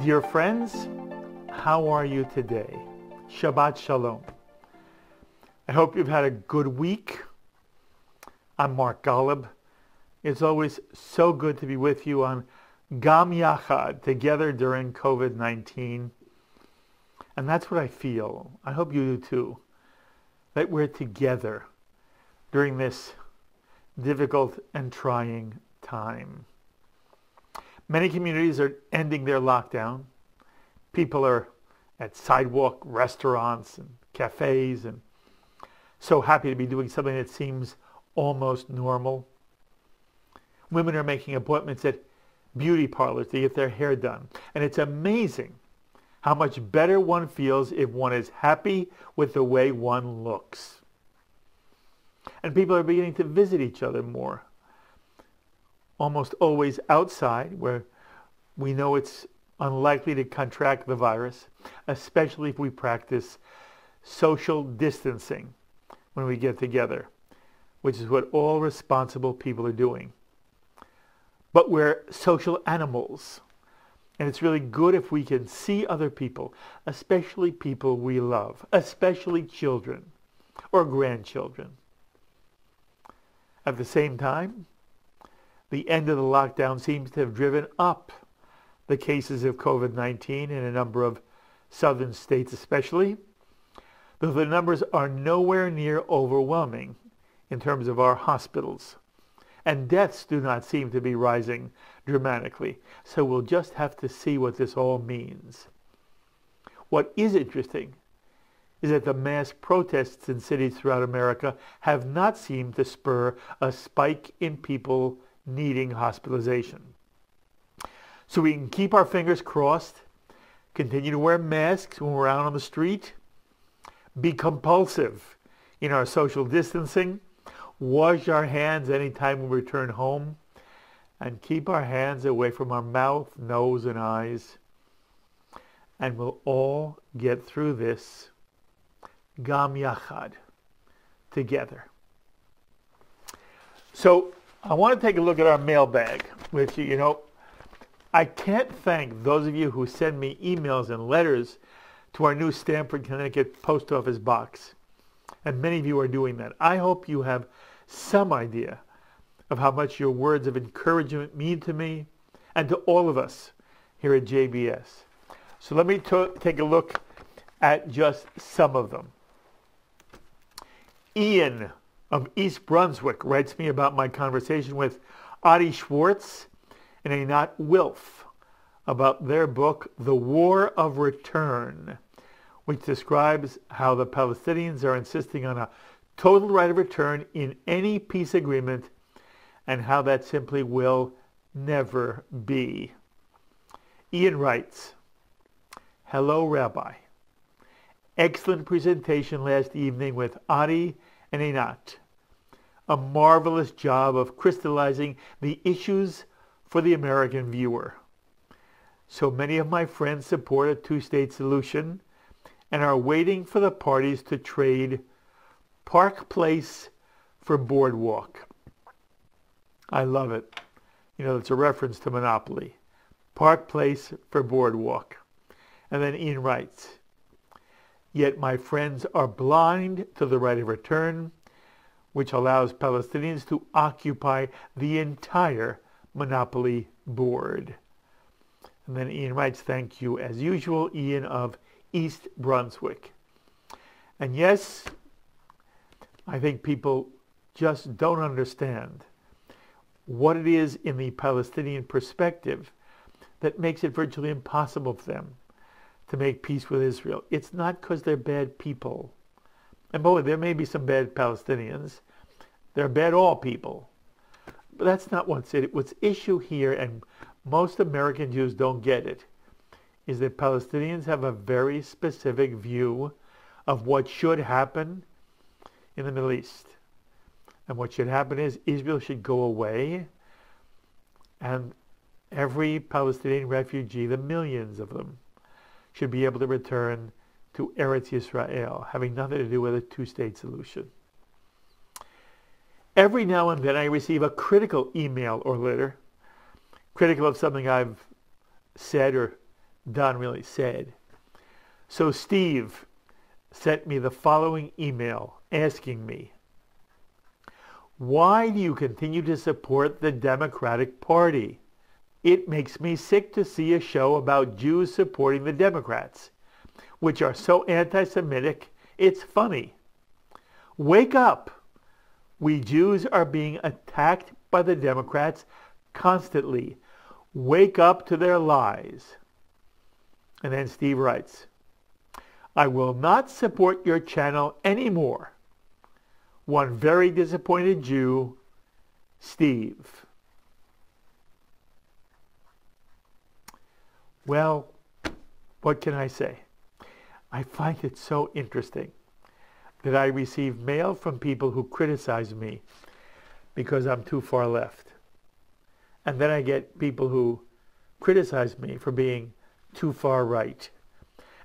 Dear friends, how are you today? Shabbat Shalom. I hope you've had a good week. I'm Mark Golub. It's always so good to be with you on Gam Yachad, together during COVID-19. And that's what I feel. I hope you do too. That we're together during this difficult and trying time. Many communities are ending their lockdown. People are at sidewalk restaurants and cafes and so happy to be doing something that seems almost normal. Women are making appointments at beauty parlors to get their hair done. And it's amazing how much better one feels if one is happy with the way one looks. And people are beginning to visit each other more. Almost always outside, where we know it's unlikely to contract the virus, especially if we practice social distancing when we get together, which is what all responsible people are doing. But we're social animals, and it's really good if we can see other people, especially people we love, especially children or grandchildren. At the same time, the end of the lockdown seems to have driven up the cases of COVID-19 in a number of southern states especially, though the numbers are nowhere near overwhelming in terms of our hospitals. And deaths do not seem to be rising dramatically. So we'll just have to see what this all means. What is interesting is that the mass protests in cities throughout America have not seemed to spur a spike in people needing hospitalization. So we can keep our fingers crossed, continue to wear masks when we're out on the street, be compulsive in our social distancing, wash our hands anytime we return home, and keep our hands away from our mouth, nose, and eyes. And we'll all get through this Gam Yachad, together. So I want to take a look at our mailbag with you. You know, I can't thank those of you who send me emails and letters to our new Stamford, Connecticut post office box. And many of you are doing that. I hope you have some idea of how much your words of encouragement mean to me and to all of us here at JBS. So let me take a look at just some of them. Ian of East Brunswick writes me about my conversation with Adi Schwartz and Einat Wilf about their book, The War of Return, which describes how the Palestinians are insisting on a total right of return in any peace agreement and how that simply will never be. Ian writes, Hello, Rabbi. Excellent presentation last evening with Adi and Einat. A marvelous job of crystallizing the issues for the American viewer. So many of my friends support a two-state solution and are waiting for the parties to trade Park Place for Boardwalk. I love it. You know, it's a reference to Monopoly. Park Place for Boardwalk. And then Ian writes, Yet my friends are blind to the right of return, which allows Palestinians to occupy the entire Monopoly board. And then Ian writes, Thank you, as usual, Ian of East Brunswick. And yes, I think people just don't understand what it is in the Palestinian perspective that makes it virtually impossible for them to make peace with Israel. It's not because they're bad people. And boy, there may be some bad Palestinians. They're bad all people. But that's not what's it. What's issue here, and most American Jews don't get it, is that Palestinians have a very specific view of what should happen in the Middle East. And what should happen is Israel should go away, and every Palestinian refugee, the millions of them, should be able to return to Eretz Yisrael, having nothing to do with a two-state solution. Every now and then I receive a critical email or letter, critical of something I've said or Don really said. So Steve sent me the following email asking me, why do you continue to support the Democratic Party? It makes me sick to see a show about Jews supporting the Democrats, which are so anti-Semitic, it's funny. Wake up! We Jews are being attacked by the Democrats constantly. Wake up to their lies. And then Steve writes, I will not support your channel anymore. One very disappointed Jew, Steve. Well, what can I say? I find it so interesting that I receive mail from people who criticize me because I'm too far left. And then I get people who criticize me for being too far right.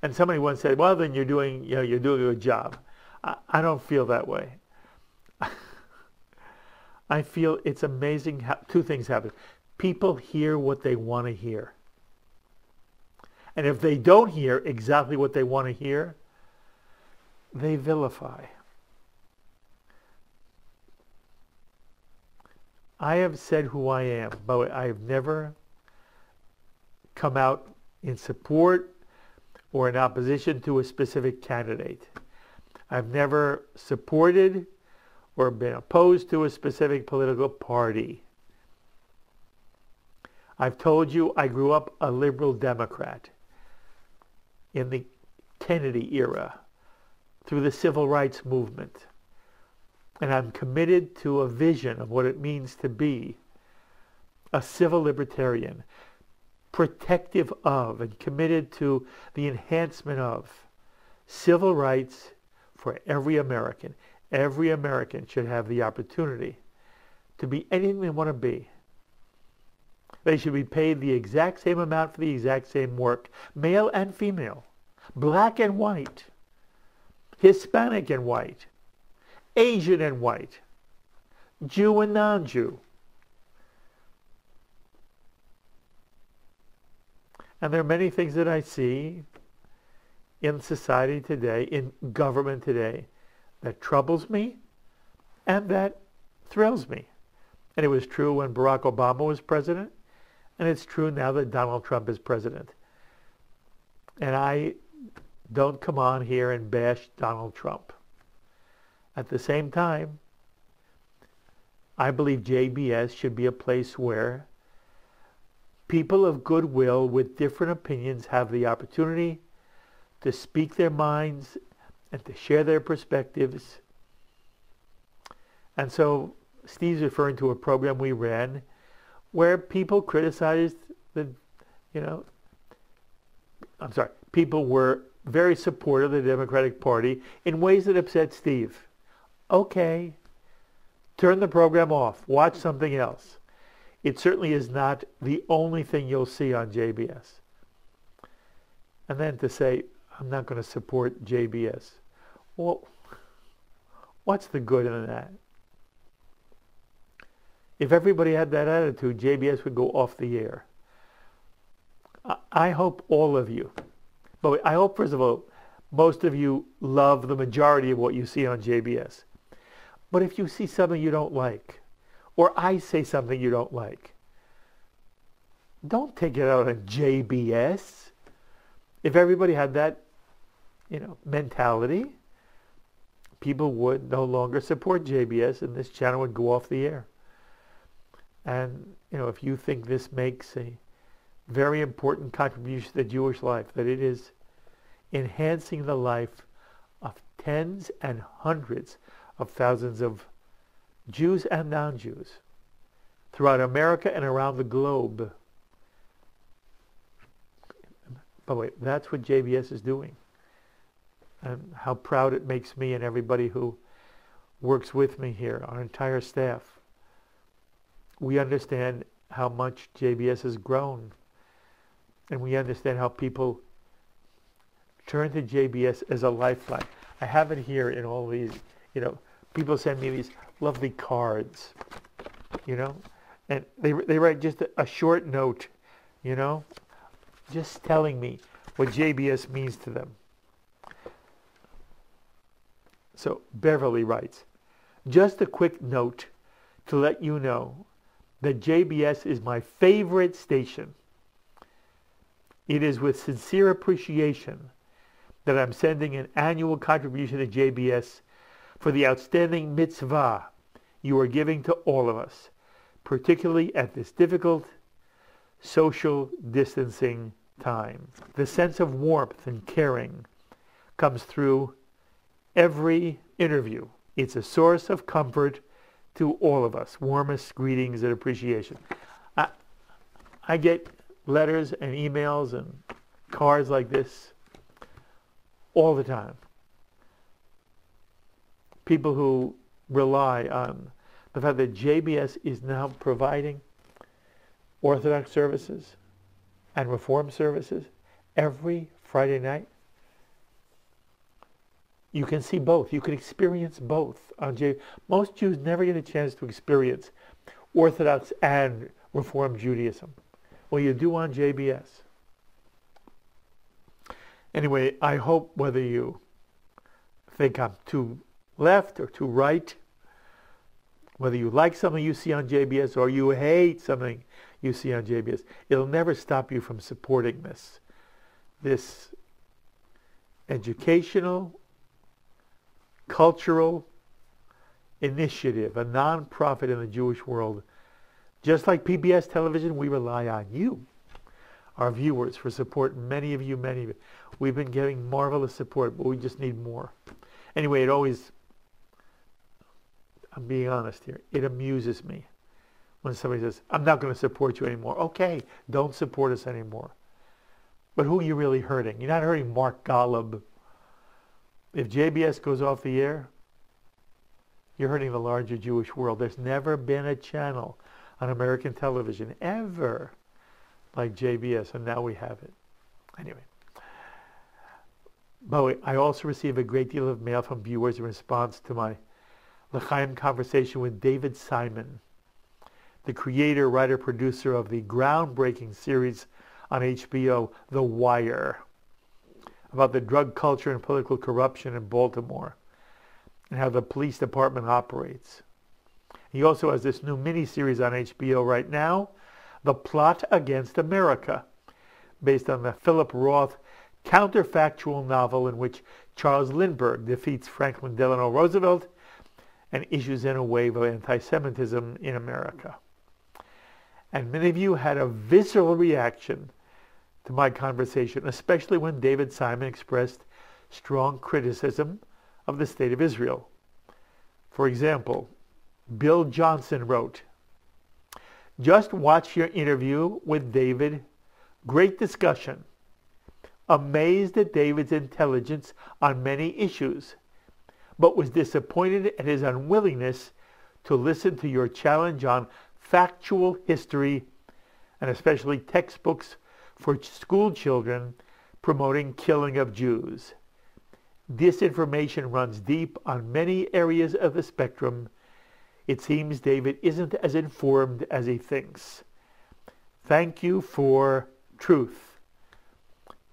And somebody once said, well, then you're doing a good job. I don't feel that way. I feel it's amazing how two things happen. People hear what they want to hear. And if they don't hear exactly what they want to hear, they vilify. I have said who I am, but I have never come out in support or in opposition to a specific candidate. I've never supported or been opposed to a specific political party. I've told you I grew up a liberal Democrat in the Kennedy era through the civil rights movement. And I'm committed to a vision of what it means to be a civil libertarian, protective of and committed to the enhancement of civil rights for every American. Every American should have the opportunity to be anything they want to be. They should be paid the exact same amount for the exact same work, male and female, black and white, Hispanic and white, Asian and white, Jew and non-Jew. And there are many things that I see in society today, in government today, that troubles me and that thrills me. And it was true when Barack Obama was president, and it's true now that Donald Trump is president. And I don't come on here and bash Donald Trump. At the same time, I believe JBS should be a place where people of goodwill with different opinions have the opportunity to speak their minds and to share their perspectives. And so Steve's referring to a program we ran where people criticized people were very supportive of the Democratic Party in ways that upset Steve. Okay, turn the program off. Watch something else. It certainly is not the only thing you'll see on JBS. And then to say, I'm not going to support JBS. Well, what's the good in that? If everybody had that attitude, JBS would go off the air. I hope all of you, but I hope, first of all, most of you love the majority of what you see on JBS. But if you see something you don't like, or I say something you don't like, don't take it out on JBS. If everybody had that, mentality, people would no longer support JBS and this channel would go off the air. And, if you think this makes a very important contribution to the Jewish life, that it is enhancing the life of tens and hundreds of thousands of Jews and non-Jews throughout America and around the globe. By the way, that's what JBS is doing. And how proud it makes me and everybody who works with me here, our entire staff. We understand how much JBS has grown. And we understand how people turn to JBS as a lifeline. I have it here in all these, people send me these lovely cards, and they write just a short note, just telling me what JBS means to them. So Beverly writes, just a quick note to let you know that JBS is my favorite station. It is with sincere appreciation that I'm sending an annual contribution to JBS for the outstanding mitzvah you are giving to all of us, particularly at this difficult social distancing time. The sense of warmth and caring comes through every interview. It's a source of comfort to all of us. Warmest greetings and appreciation. I get letters and emails and cards like this all the time. People who rely on the fact that JBS is now providing Orthodox services and Reform services every Friday night. You can see both. You can experience both on JBS. Most Jews never get a chance to experience Orthodox and Reform Judaism. Well, you do on JBS. Anyway, I hope whether you think I'm too left or too right, whether you like something you see on JBS or you hate something you see on JBS, it'll never stop you from supporting this educational, cultural initiative, a non-profit in the Jewish world. Just like PBS television, we rely on you, our viewers, for support. Many of you. We've been getting marvelous support, but we just need more. Anyway, I'm being honest here, it amuses me when somebody says, I'm not going to support you anymore. Okay, don't support us anymore. But who are you really hurting? You're not hurting Mark Golub. If JBS goes off the air, you're hurting the larger Jewish world. There's never been a channel on American television ever like JBS, and now we have it. Anyway. But I also receive a great deal of mail from viewers in response to my L'chaim conversation with David Simon, the creator, writer, producer of the groundbreaking series on HBO, The Wire, about the drug culture and political corruption in Baltimore and how the police department operates. He also has this new miniseries on HBO right now, The Plot Against America, based on the Philip Roth counterfactual novel in which Charles Lindbergh defeats Franklin Delano Roosevelt and issues in a wave of anti-Semitism in America. And many of you had a visceral reaction to my conversation, especially when David Simon expressed strong criticism of the state of Israel. For example, Bill Johnson wrote, just watch your interview with David. Great discussion. Amazed at David's intelligence on many issues, but was disappointed at his unwillingness to listen to your challenge on factual history and especially textbooks for school children promoting killing of Jews. Disinformation runs deep on many areas of the spectrum. It seems David isn't as informed as he thinks. Thank you for truth.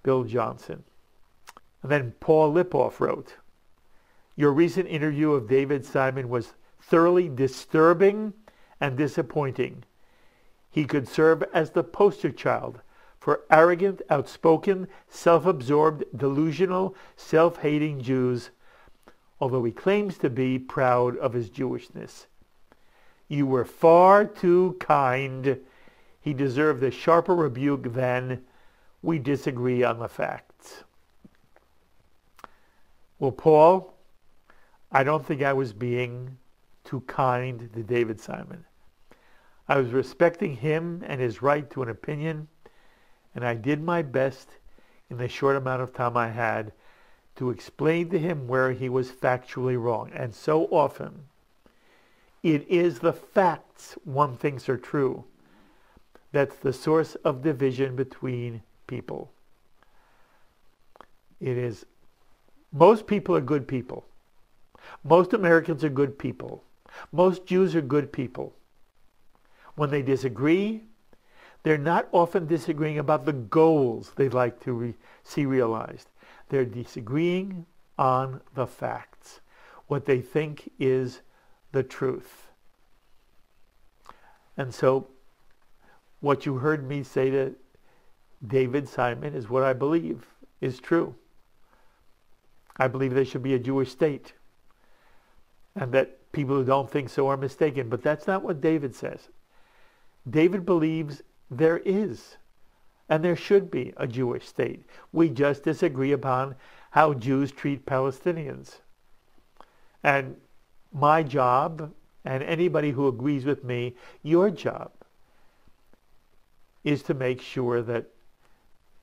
Bill Johnson. And then Paul Lipoff wrote, your recent interview of David Simon was thoroughly disturbing and disappointing. He could serve as the poster child for arrogant, outspoken, self-absorbed, delusional, self-hating Jews, although he claims to be proud of his Jewishness. You were far too kind. He deserved a sharper rebuke than we disagree on the facts. Well, Paul, I don't think I was being too kind to David Simon. I was respecting him and his right to an opinion, and I did my best in the short amount of time I had to explain to him where he was factually wrong. And so often, it is the facts one thinks are true that's the source of division between people. It is, most people are good people. Most Americans are good people. Most Jews are good people. When they disagree, They're not often disagreeing about the goals they'd like to see realized. They're disagreeing on the facts, what they think is the truth. And so what you heard me say to David Simon is what I believe is true. I believe there should be a Jewish state, and that people who don't think so are mistaken. But that's not what David says. David believes there is, and there should be, a Jewish state. We just disagree upon how Jews treat Palestinians. And my job, and anybody who agrees with me, your job, is to make sure that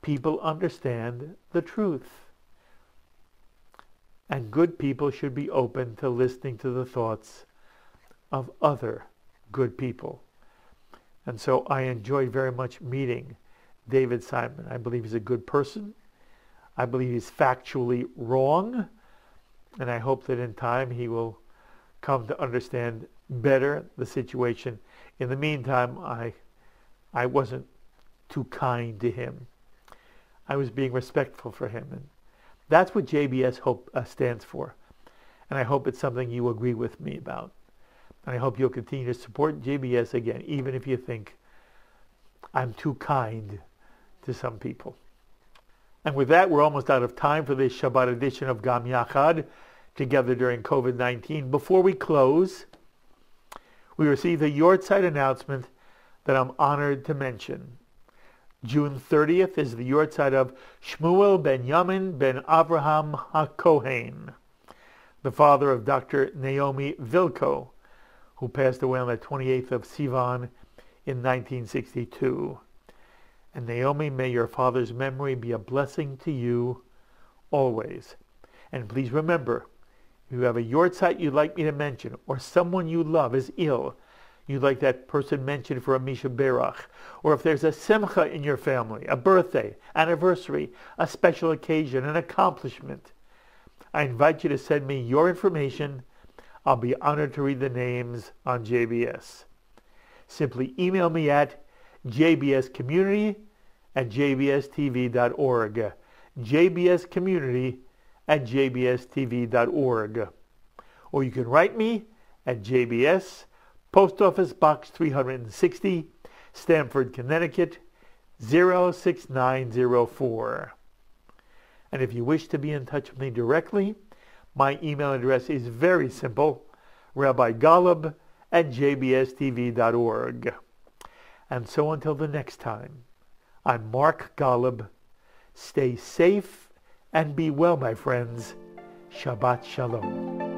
people understand the truth. And good people should be open to listening to the thoughts of other good people. And so I enjoyed very much meeting David Simon. I believe he's a good person. I believe he's factually wrong. And I hope that in time he will come to understand better the situation. In the meantime, I wasn't too kind to him. I was being respectful for him. And that's what JBS stands for. And I hope it's something you agree with me about. And I hope you'll continue to support JBS again, even if you think I'm too kind to some people. And with that, we're almost out of time for this Shabbat edition of Gam Yachad, together during COVID-19. Before we close, we received a Yortzeit announcement that I'm honored to mention. June 30th is the Yortzeit of Shmuel ben Yamin ben Avraham HaKohen, the father of Dr. Naomi Vilko, who passed away on the 28th of Sivan in 1962. And Naomi, may your father's memory be a blessing to you always. And please remember, if you have a Yortzeit you'd like me to mention, or someone you love is ill, you'd like that person mentioned for a Misha Berach, or if there's a simcha in your family, a birthday, anniversary, a special occasion, an accomplishment, I invite you to send me your information. I'll be honored to read the names on JBS. Simply email me at jbscommunity@jbstv.org, jbscommunity@jbstv.org. Or you can write me at JBS, Post Office Box 360, Stamford, Connecticut, 06904. And if you wish to be in touch with me directly, my email address is very simple, rabbigalub@jbstv.org. And so until the next time, I'm Mark Golub. Stay safe and be well, my friends. Shabbat Shalom.